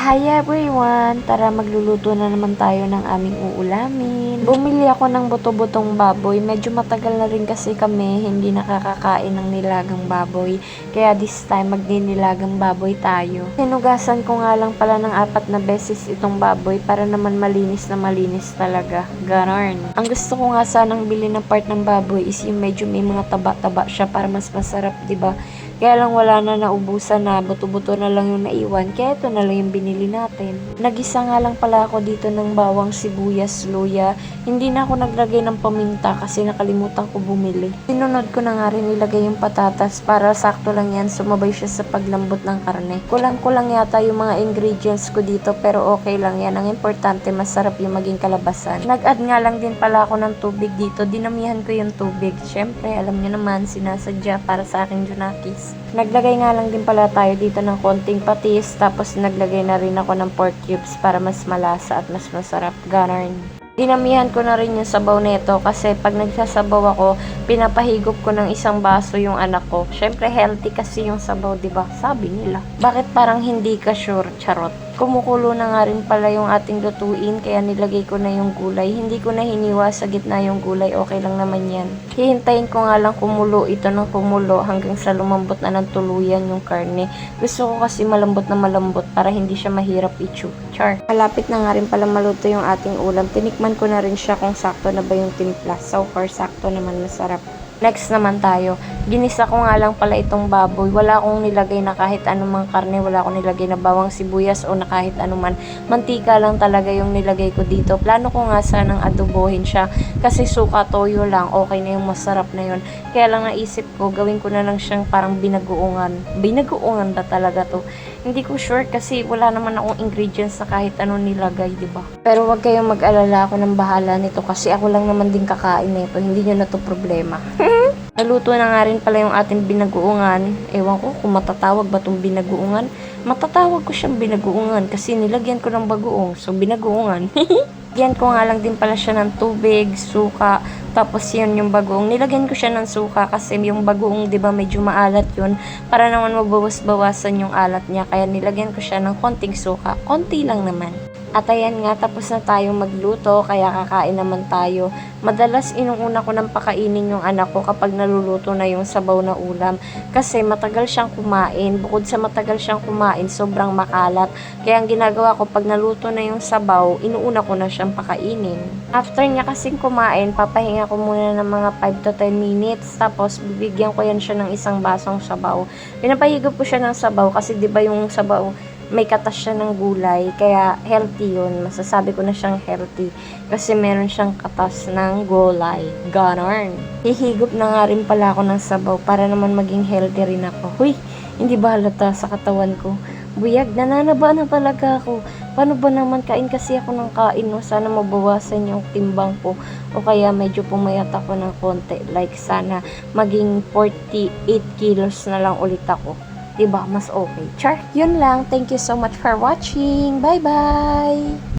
Hi everyone! Tara magluluto na naman tayo ng aming uulamin. Bumili ako ng buto-butong baboy. Medyo matagal na rin kasi kami hindi nakakakain ng nilagang baboy. Kaya this time magdinilagang baboy tayo. Hinugasan ko nga lang pala ng 4 na beses itong baboy para naman malinis na malinis talaga. Ganon. Ang gusto ko nga sanang bilhin ng part ng baboy is yung medyo may mga taba-taba siya para mas masarap, 'di ba? Kaya lang wala na, naubusan na, buto-buto na lang yung naiwan, kaya ito na lang yung binili natin. Nagisa nga lang pala ako dito ng bawang, sibuyas, luya. Hindi na ako naglagay ng paminta kasi nakalimutan ko bumili. Sinunod ko na nga rin ilagay yung patatas para sakto lang yan, sumabay siya sa paglambot ng karne. Kulang-kulang yata yung mga ingredients ko dito pero okay lang yan. Ang importante, masarap yung maging kalabasan. Nag-add nga lang din pala ako ng tubig dito. Dinamihan ko yung tubig. Syempre, alam nyo naman, sinasadya para sa aking junakis. Naglagay nga lang din pala tayo dito ng konting patis, tapos naglagay na rin ako ng pork cubes para mas malasa at mas masarap. Ganon. Dinamihan ko na rin yung sabaw nito kasi pag nagsasabaw ako, pinapahigop ko ng 1 baso yung anak ko. Syempre healthy kasi yung sabaw, 'di ba? Sabi nila. Bakit parang hindi ka sure? Charot. Kumukulo na nga rin pala yung ating lutuin kaya nilagay ko na yung gulay. Hindi ko na hiniwa sa gitna yung gulay. Okay lang naman yan. Hihintayin ko nga lang kumulo ito ng kumulo hanggang sa lumambot na ng tuluyan yung karne. Gusto ko kasi malambot na malambot para hindi siya mahirap i-chew. Char. Malapit na nga rin pala maluto yung ating ulam. Tinikman ko na rin siya kung sakto na ba yung timpla. So far, sakto naman, masarap. Next naman tayo. Ginisa ko nga lang pala itong baboy. Wala akong nilagay na kahit anumang karne. Wala akong nilagay na bawang sibuyas o na kahit anuman. Mantika lang talaga yung nilagay ko dito. Plano ko nga sanang adobohin siya. Kasi suka toyo lang. Okay na yung masarap na yun. Kaya lang naisip ko, gawin ko na lang siyang parang binagoongan. Binagoongan ba talaga to? Hindi ko sure kasi wala naman akong ingredients na kahit ano nilagay, di ba? Pero wag kayong mag-alala, ako ng bahala nito kasi ako lang naman din kakain nito. Hindi nyo na to problema. Naluto na nga rin pala yung ating binagoongan. Ewan ko kung matatawag ba itong binagoongan. Matatawag ko siyang binagoongan kasi nilagyan ko ng bagoong. So, binagoongan. Yan ko nga lang din pala siya ng tubig, suka, tapos yun yung bagoong. Nilagyan ko siya ng suka kasi yung bagoong, di ba, medyo maalat yun. Para naman mabawas-bawasan yung alat niya. Kaya nilagyan ko siya ng konting suka. Konti lang naman. At ayan nga, tapos na tayong magluto, kaya kakain naman tayo. Madalas inuuna ko nang pakainin yung anak ko kapag naluluto na yung sabaw na ulam. Kasi matagal siyang kumain. Bukod sa matagal siyang kumain, sobrang makalat. Kaya ang ginagawa ko, pag naluto na yung sabaw, inuuna ko na siyang pakainin. After niya kasing kumain, papahinga ko muna ng mga 5 to 10 minutes. Tapos bibigyan ko yan siya ng 1 basong sabaw. Pinapahigop ko siya ng sabaw kasi 'di ba yung sabaw may katas siya ng gulay, kaya healthy yun. Masasabi ko na siyang healthy kasi meron siyang katas ng gulay. Ganon. Hihigop na nga rin pala ako ng sabaw para naman maging healthy rin ako. Huy, hindi ba halata sa katawan ko? Buyag, nananaba na talaga ako. Paano ba naman, kain kasi ako ng kain, no? Sana mabawasan yung timbang ko o kaya medyo pumayat ako ng konti. Like sana maging 48 kilos na lang ulit ako. Diba? Mas okay. Char, yun lang. Thank you so much for watching. Bye-bye!